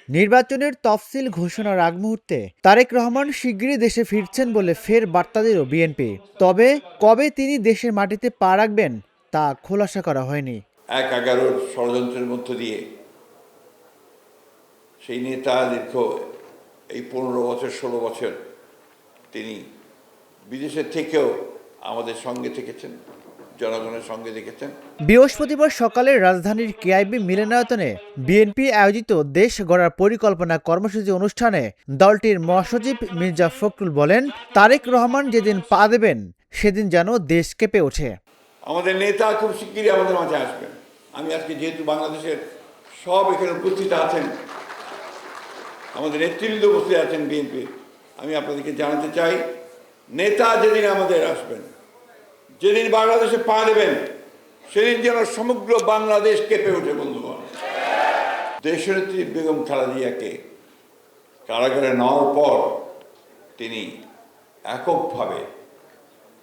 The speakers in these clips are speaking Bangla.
নির্বাচনের তফসিল ঘোষণার আগ মুহূর্তে তারেক রহমান শিগগিরই দেশে ফিরছেন বলে ফের বার্তা দিল বিএনপি। তবে কবে তিনি দেশের মাটিতে পা রাখবেন তা খোলাসা করা হয়নি। ১/১১ ষড়যন্ত্রের মধ্য দিয়ে সেই নেতা দীর্ঘ এই ১৫ বছর ১৬ বছর তিনি বিদেশের থেকেও আমাদের সঙ্গে থেকেছেন, জনগণের সঙ্গে থেকেছেন। বৃহস্পতিবার সকালে রাজধানীর কেআইবি মিলনায়তনে বিএনপি আয়োজিত দেশ গড়ার পরিকল্পনা কর্মসূচি অনুষ্ঠানে দলটির মহাসচিব মির্জা ফখরুল বলেন, তারেক রহমান যেদিন পা দেবেন সেদিন যেন দেশ কেঁপে ওঠে। আমাদের নেতা খুব শিগগিরই আমাদের মাঝে আসবেন। আমি আজকে যেহেতু বাংলাদেশের সব এখানে উপস্থিত আছেন, আমাদের নেতৃবৃন্দ উপস্থিত আছেন বিএনপি, আমি আপনাদেরকে জানাতে চাই, নেতা যেদিন আমাদের আসবেন, যেদিন বাংলাদেশে পা দেবেন, সেদিন যেন সমগ্র বাংলাদেশ কেঁপে ওঠে। বন্ধুগণ, দেশনেত্রী বেগম খালেদা জিয়াকে কারাগারে নেওয়ার পর তিনি এককভাবে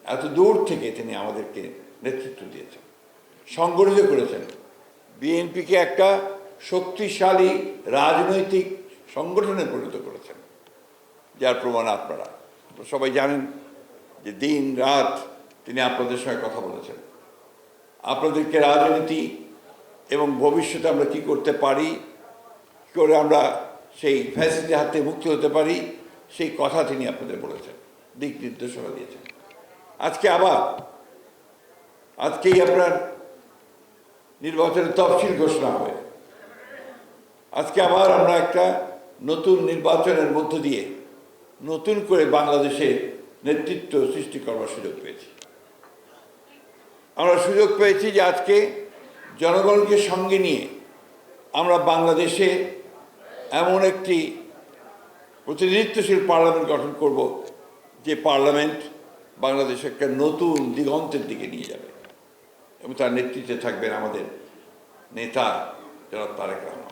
এত দূর থেকে তিনি আমাদেরকে নেতৃত্ব দিয়েছেন, সংগঠিত করেছেন, বিএনপিকে একটা শক্তিশালী রাজনৈতিক সংগঠনে পরিণত করেছেন, যার প্রমাণ আপনারা সবাই জানেন যে দিন রাত তিনি আপনাদের সঙ্গে কথা বলেছেন, আপনাদেরকে রাজনীতি এবং ভবিষ্যতে আমরা কি করতে পারি, কী করে আমরা সেই ফ্যাসিলিটির হাতে মুক্তি হতে পারি, সেই কথা তিনি আপনাদের বলেছেন, দিক নির্দেশনা দিয়েছেন। আজকেই আপনার নির্বাচনের তফসিল ঘোষণা হবে। আজকে আবার আমরা একটা নতুন নির্বাচনের মধ্য দিয়ে নতুন করে বাংলাদেশে নেতৃত্ব সৃষ্টি করবার সুযোগ পেয়েছি। আমরা সুযোগ পেয়েছি যে আজকে জনগণকে সঙ্গে নিয়ে আমরা বাংলাদেশে এমন একটি প্রতিনিধিত্বশীল পার্লামেন্ট গঠন করব, যে পার্লামেন্ট বাংলাদেশে একটা নতুন দিগন্তের দিকে নিয়ে যাবে এবং তার নেতৃত্বে থাকবেন আমাদের নেতা জনাব তারেক রহমান।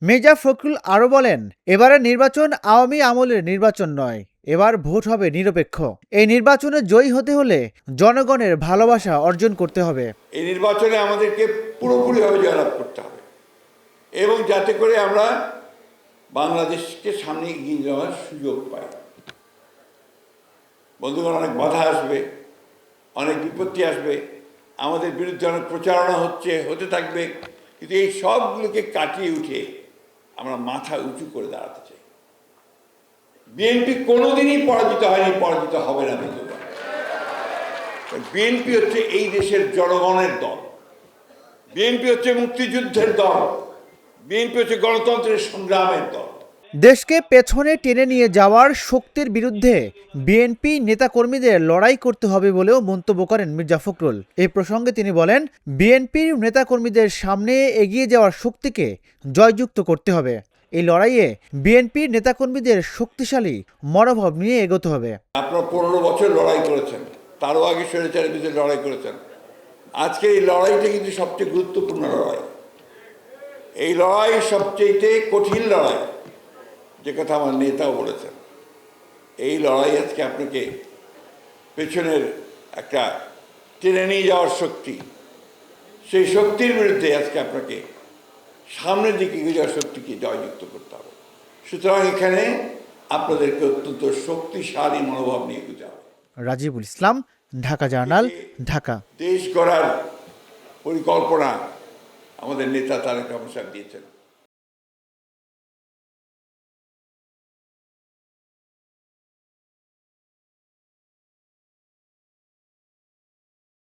মির্জা ফখরুল আরও বলেন, এবারের নির্বাচন আওয়ামী আমলের নির্বাচন নয়, এবার ভোট হবে নিরপেক্ষ। এই নির্বাচনে জয়ী হতে হলে জনগণের ভালোবাসা অর্জন করতে হবে। এই নির্বাচনে আমাদেরকে পুরোপুরিভাবে জয়লাভ করতে হবে এবং যাতে করে আমরা বাংলাদেশকে সামনে এগিয়ে যাওয়ার সুযোগ পাই। বন্ধুগণ, অনেক বাধা আসবে, অনেক বিপত্তি আসবে, আমাদের বিরুদ্ধে অনেক প্রচারণা হতে থাকবে, কিন্তু এই সবগুলোকে কাটিয়ে উঠে আমরা মাথা উঁচু করে দাঁড়াতে চাই। বিএনপি কোনোদিনই পরাজিত হয়নি, পরাজিত হবে না। বিএনপি হচ্ছে এই দেশের জনগণের দল, বিএনপি হচ্ছে মুক্তিযুদ্ধের দল, বিএনপি হচ্ছে গণতন্ত্রের সংগ্রামের দল। দেশকে পেছনে টেনে নিয়ে যাওয়ার শক্তির বিরুদ্ধে বিএনপি নেতাকর্মীদের লড়াই করতে হবে বলেও মন্তব্য করেন মির্জা ফখরুল। এই প্রসঙ্গে তিনি বলেন, বিএনপির নেতাকর্মীদের সামনে এগিয়ে যাওয়ার শক্তিকে জয়যুক্ত করতে হবে। এই লড়াইয়ে বিএনপির নেতাকর্মীদের শক্তিশালী মনোভাব নিয়ে এগোতে হবে। আপনারা 15 বছর লড়াই করেছেন, তারও আগে স্বৈরাচারের বিরুদ্ধে লড়াই করেছেন। আজকে এই লড়াইটা কিন্তু সবচেয়ে গুরুত্বপূর্ণ লড়াই, এই লড়াই সবচেয়ে কঠিন লড়াই, যে কথা আমার নেতাও বলেছেন। এই লড়াই আজকে আপনাকে পেছনের একটা টেনে নিয়ে যাওয়ার শক্তি, সেই শক্তির বিরুদ্ধে আজকে আপনাকে সামনের দিকে এগিয়ে যাওয়ার শক্তিকে জয়যুক্ত করতে হবে। সুতরাং এখানে আপনাদেরকে অত্যন্ত শক্তিশালী মনোভাব নিয়ে এগিয়ে যাওয়া হবে। রাজিবুল ইসলাম, ঢাকা জার্নাল, ঢাকা। দেশ গড়ার পরিকল্পনা আমাদের নেতা তারেক রহমান সাহেব দিয়েছেন।